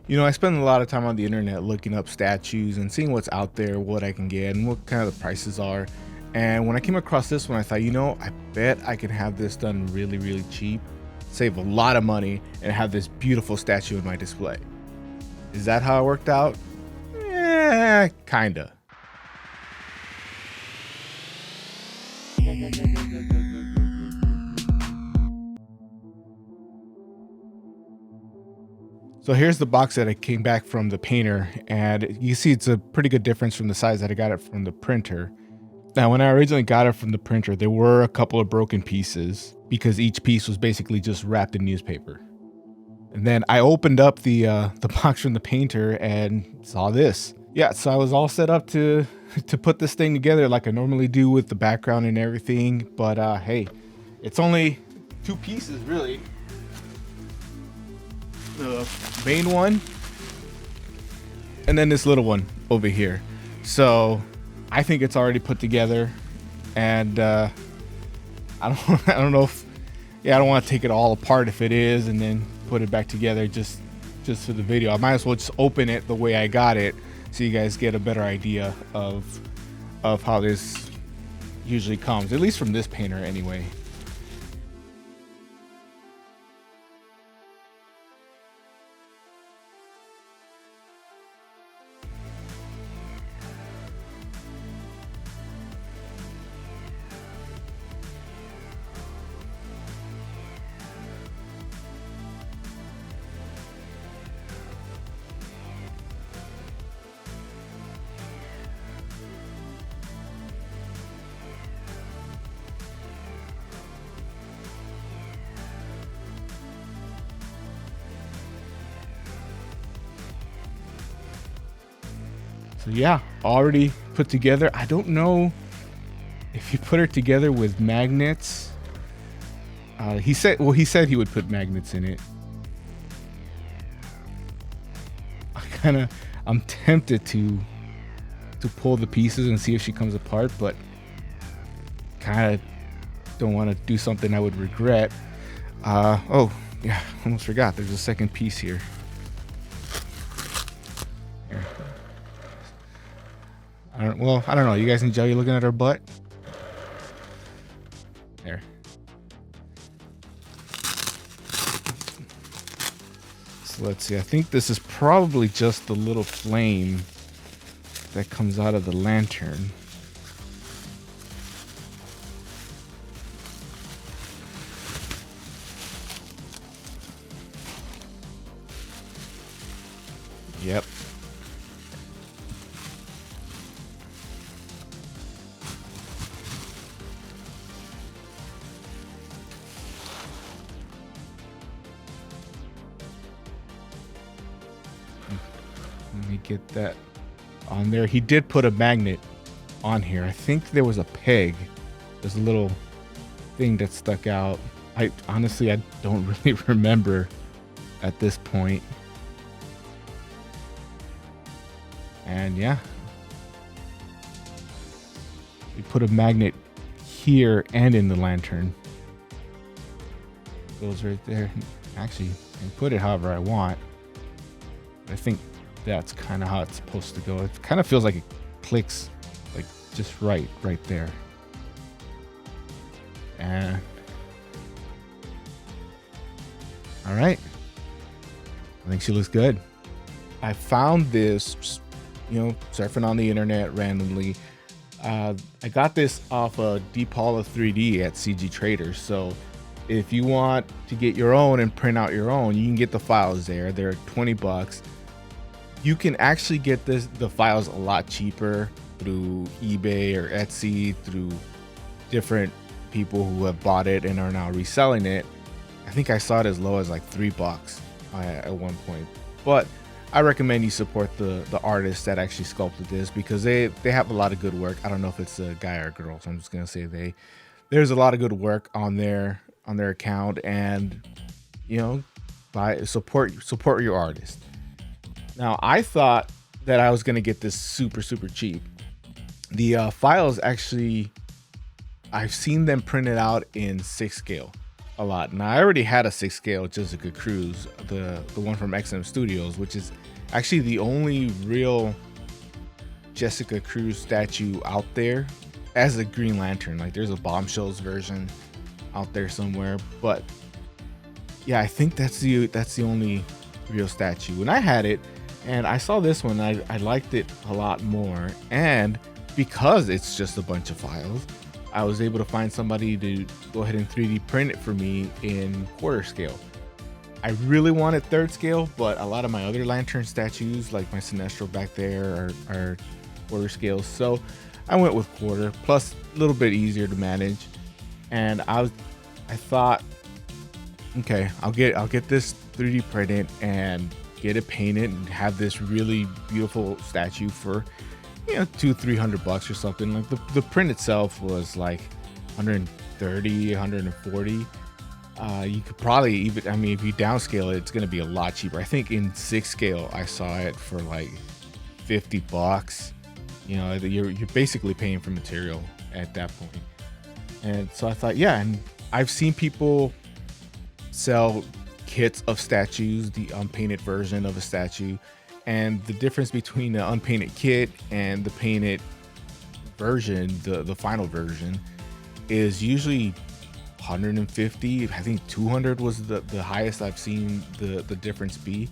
You know, I spend a lot of time on the internet looking up statues and seeing what's out there, what I can get, and what kind of the prices are. And when I came across this one, I thought, you know, I bet I can have this done really, really cheap, save a lot of money, and have this beautiful statue in my display. Is that how it worked out? Kinda. So here's the box that I came back from the painter, and you see it's a pretty good difference from the size that I got it from the printer. Now, when I originally got it from the printer, there were a couple of broken pieces because each piece was basically just wrapped in newspaper. And then I opened up the box from the painter and saw this. Yeah, so I was all set up to to put this thing together like I normally do with the background and everything. But hey, it's only two pieces really. The main one, and then this little one over here. So I think it's already put together, and I don't I don't know if I don't want to take it all apart if it is, and then put it back together just for the video. I might as well just open it the way I got it, so you guys get a better idea of how this usually comes, at least from this painter anyway. So yeah, already put together. I don't know if you put it together with magnets. He said he would put magnets in it. I'm tempted to pull the pieces and see if she comes apart, but kind of don't want to do something I would regret. Oh yeah, almost forgot. There's a second piece here. Here. I don't know. You guys enjoy looking at her butt? There. So let's see. I think this is probably just the little flame that comes out of the lantern. Yep. Let me get that on there. He did put a magnet on here. I think there was a peg. There's a little thing that stuck out. I honestly don't really remember at this point. And yeah, we put a magnet here and in the lantern. It goes right there. Actually, I can put it however I want. I think that's kind of how it's supposed to go. It kind of feels like it clicks like just right there. And all right, I think she looks good. I found this, surfing on the internet randomly. I got this off of DePaula 3D at CG Traders. So if you want to get your own and print out your own, you can get the files there. They're $20. You can actually get the files a lot cheaper through eBay or Etsy, through different people who have bought it and are now reselling it. I think I saw it as low as like $3 at one point. But I recommend you support the artists that actually sculpted this, because they have a lot of good work. I don't know if it's a guy or a girl, so I'm just gonna say there's a lot of good work on their account, and support your artist. Now, I thought that I was gonna get this super cheap. The files actually, I've seen them printed out in 6 scale. a lot. Now I already had a 6 scale Jessica Cruz, the one from XM Studios, which is actually the only real Jessica Cruz statue out there as a Green Lantern. Like there's a Bombshells version out there somewhere, but yeah, I think that's the only real statue. When I had it and I saw this one, I liked it a lot more, and because it's just a bunch of files, I was able to find somebody to go ahead and 3D print it for me in quarter scale. I really wanted 3rd scale, but a lot of my other lantern statues, like my Sinestro back there, are quarter scale. So I went with quarter, plus a little bit easier to manage. And I thought, okay, I'll get this 3D printed and get it painted and have this really beautiful statue for, you know, $200-300 or something. Like the print itself was like 130, 140. You could probably even, I mean, if you downscale it, it's going to be a lot cheaper. I think in 6 scale, I saw it for like $50. You know, you're basically paying for material at that point. And so I thought, yeah, and I've seen people sell kits of statues, the unpainted version of a statue, and the difference between the unpainted kit and the painted version, the final version, is usually 150. I think 200 was the highest I've seen the difference be.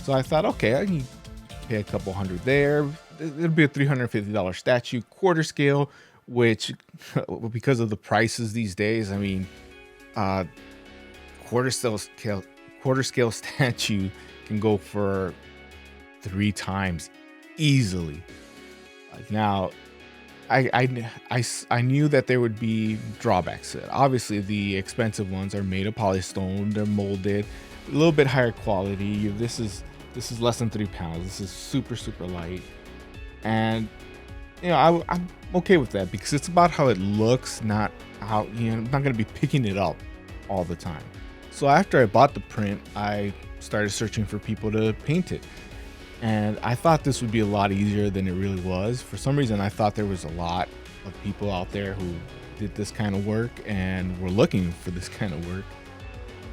So I thought, okay, I can pay a couple hundred there. It'll be a $350 statue, quarter scale, which because of the prices these days, I mean, quarter scale statue can go for 3 times easily. Now, I knew that there would be drawbacks. Obviously, the expensive ones are made of polystone. They're molded, a little bit higher quality. This is less than 3 pounds. This is super light, and you know I'm okay with that because it's about how it looks, not how, you know, I'm not gonna be picking it up all the time. So after I bought the print, I started searching for people to paint it. And I thought this would be a lot easier than it really was. For some reason, I thought there was a lot of people out there who did this kind of work and were looking for this kind of work.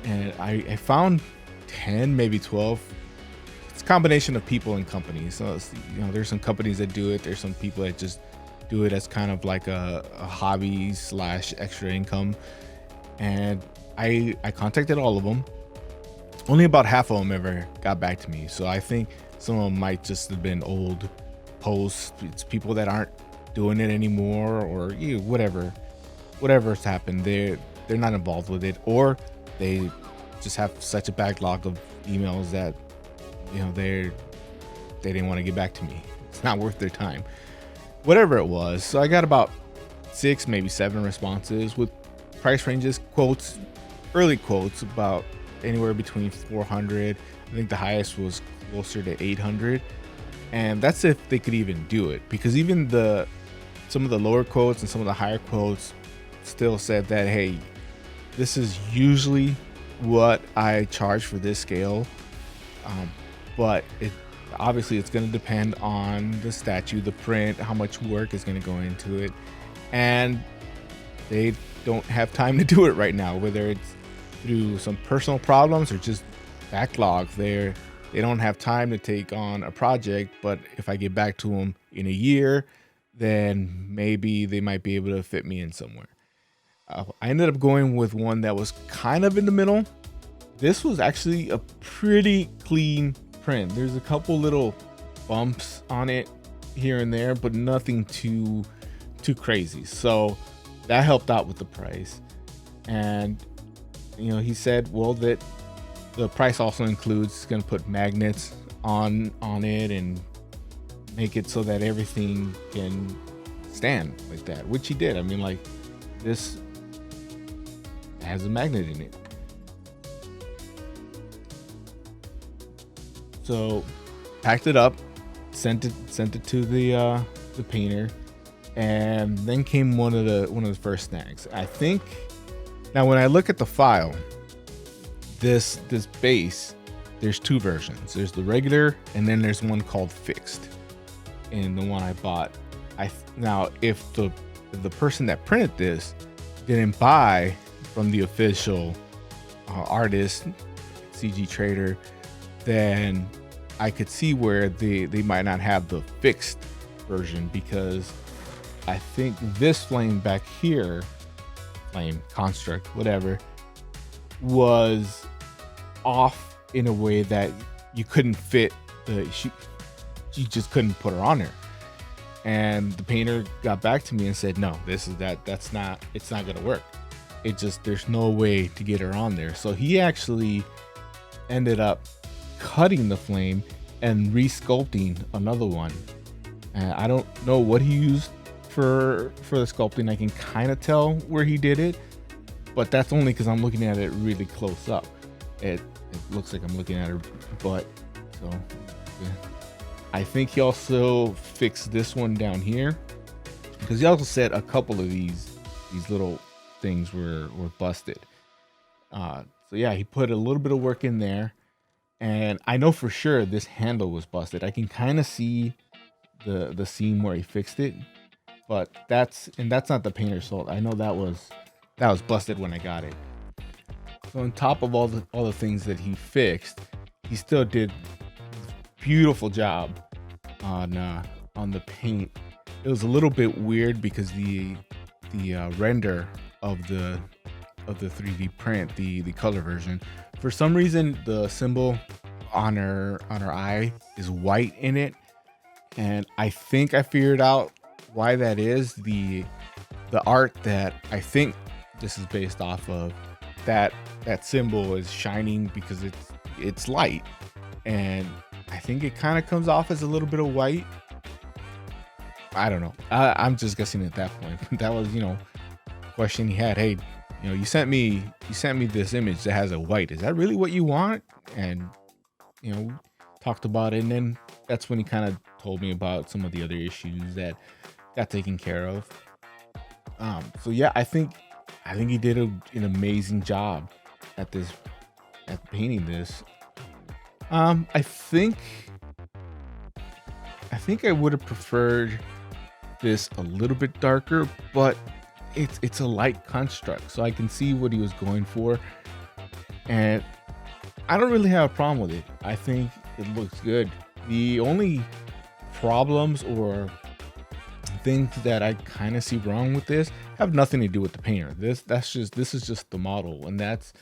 And I found 10, maybe 12. It's a combination of people and companies. So, you know, there's some companies that do it. There's some people that just do it as kind of like a hobby / extra income. And I contacted all of them. Only about half of them ever got back to me. So I think some of them might just have been old posts. It's people that aren't doing it anymore, or, you know, whatever's happened. They're not involved with it, or they just have such a backlog of emails that, you know, they didn't want to get back to me. It's not worth their time. Whatever it was. So I got about 6, maybe 7 responses with price ranges, quotes, early quotes about anywhere between 400. I think the highest was closer to 800, and that's if they could even do it, because even some of the lower quotes and some of the higher quotes still said that, hey, this is usually what I charge for this scale, but obviously it's going to depend on the statue, the print, how much work is going to go into it, and they don't have time to do it right now, whether it's through some personal problems or just backlog. They don't have time to take on a project, but if I get back to them in a year, then maybe they might be able to fit me in somewhere. I ended up going with one that was kind of in the middle. This was actually a pretty clean print. There's a couple little bumps on it here and there, but nothing too crazy. So that helped out with the price. And, you know, he said, well, that the price also includes going to put magnets on it and make it so that everything can stand like that, which he did. I mean, like, this has a magnet in it. So packed it up, sent it to the painter, and then came one of the first snags. I think now when I look at the file, this base, there's 2 versions. There's the regular, and then there's one called fixed. And the one I bought, now if the person that printed this didn't buy from the official artist, CG trader, then I could see where they might not have the fixed version, because I think this flame back here, flame construct, whatever, was off in a way that you couldn't fit you just couldn't put her on there. And the painter got back to me and said, no, it's not gonna work. There's no way to get her on there. So he actually ended up cutting the flame and re-sculpting another one. And I don't know what he used for the sculpting. I can kind of tell where he did it, but that's only because I'm looking at it really close up. It looks like I'm looking at her butt. So yeah. I think he also fixed this one down here, because he also said a couple of these little things were busted. So yeah, he put a little bit of work in there, and I know for sure this handle was busted. I can kind of see the seam where he fixed it, but that's not the painter's fault. I know that was busted when I got it. So on top of all the things that he fixed, he still did a beautiful job on the paint. It was a little bit weird because the render of the 3D print, the color version, for some reason the symbol on her eye is white in it, and I think I figured out why that is. The art that I think this is based off of, that symbol is shining because it's light, and I think it kind of comes off as a little bit of white. I don't know. I'm just guessing at that point. That was, question he had. Hey, you sent me this image that has a white. Is that really what you want? And talked about it, and then that's when he kind of told me about some of the other issues that got taken care of. So yeah, I think he did an amazing job at painting this. I think I would have preferred this a little bit darker, but it's a light construct, so I can see what he was going for, and I don't really have a problem with it. I think it looks good. The only problems or things that I kind of see wrong with this have nothing to do with the painter. This is just the model, and that's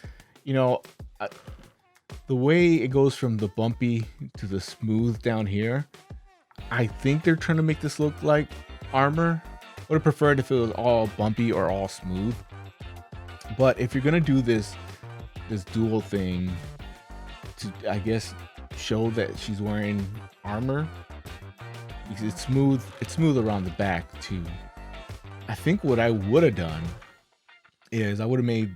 the way it goes from the bumpy to the smooth down here. I think they're trying to make this look like armor. Would have preferred if it was all bumpy or all smooth. But if you're gonna do this dual thing to, I guess, show that she's wearing armor, because it's smooth around the back too. I think what I would have done is I would have made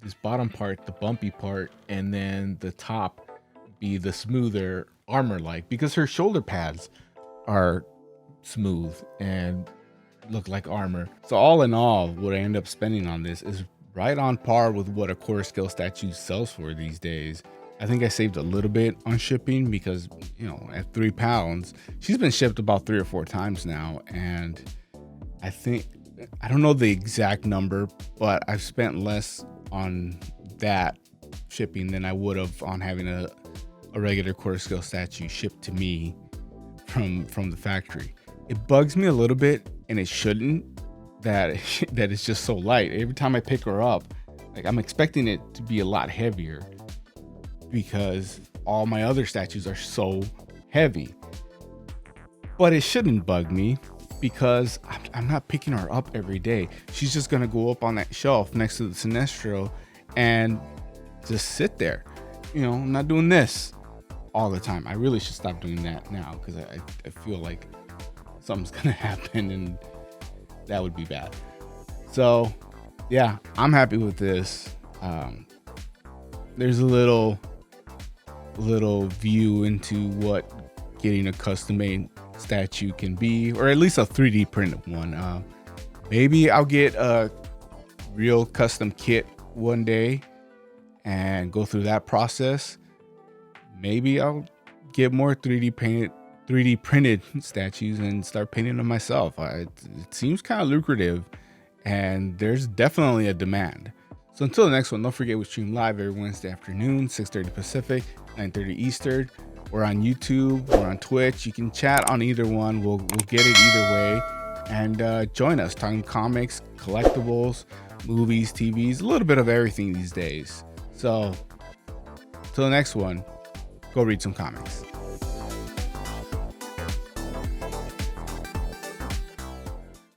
this bottom part the bumpy part, and then the top be the smoother armor like, because her shoulder pads are smooth and look like armor. So all in all, what I end up spending on this is right on par with what a quarter scale statue sells for these days. I think I saved a little bit on shipping because, at 3 pounds, she's been shipped about 3 or 4 times now. And I don't know the exact number, but I've spent less on that shipping than I would have on having a regular quarter scale statue shipped to me from the factory. It bugs me a little bit, and it shouldn't, that it's just so light. Every time I pick her up, like, I'm expecting it to be a lot heavier because all my other statues are so heavy. But it shouldn't bug me because I'm not picking her up every day. She's just gonna go up on that shelf next to the Sinestro and just sit there. I'm not doing this all the time. I really should stop doing that now, because I feel like something's gonna happen and that would be bad. So yeah, I'm happy with this. There's a little view into what getting a custom made statue can be, or at least a 3D printed one. Maybe I'll get a real custom kit one day and go through that process. Maybe I'll get more 3D printed statues and start painting them myself. It seems kind of lucrative, and there's definitely a demand. So until the next one, don't forget we stream live every Wednesday afternoon, 6:30 Pacific, 9:30 Eastern. We're on YouTube, we're on Twitch. You can chat on either one. We'll get it either way. And join us talking comics, collectibles, movies, TVs, a little bit of everything these days. So till the next one, go read some comics.